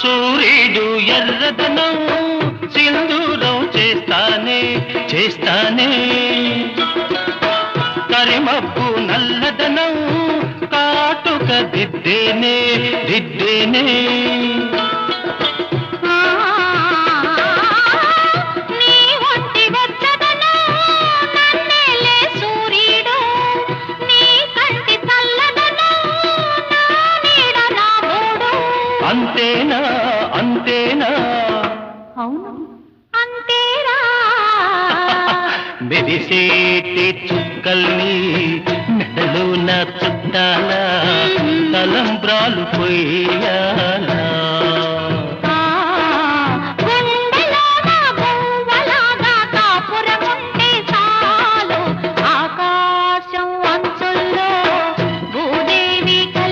సూర్యుడు ఎర్రదనం సింధూరం చేస్తానే చేస్తానే కరిమబ్బు నల్లదనం కాటుక దిద్దేనే దిద్దేనే అంతేనా అంతేనా అవును అంతేరా మెరిసేటి చుక్కల్ని మెడలో నా చుట్టాల తలంబ్రాలు పోయాల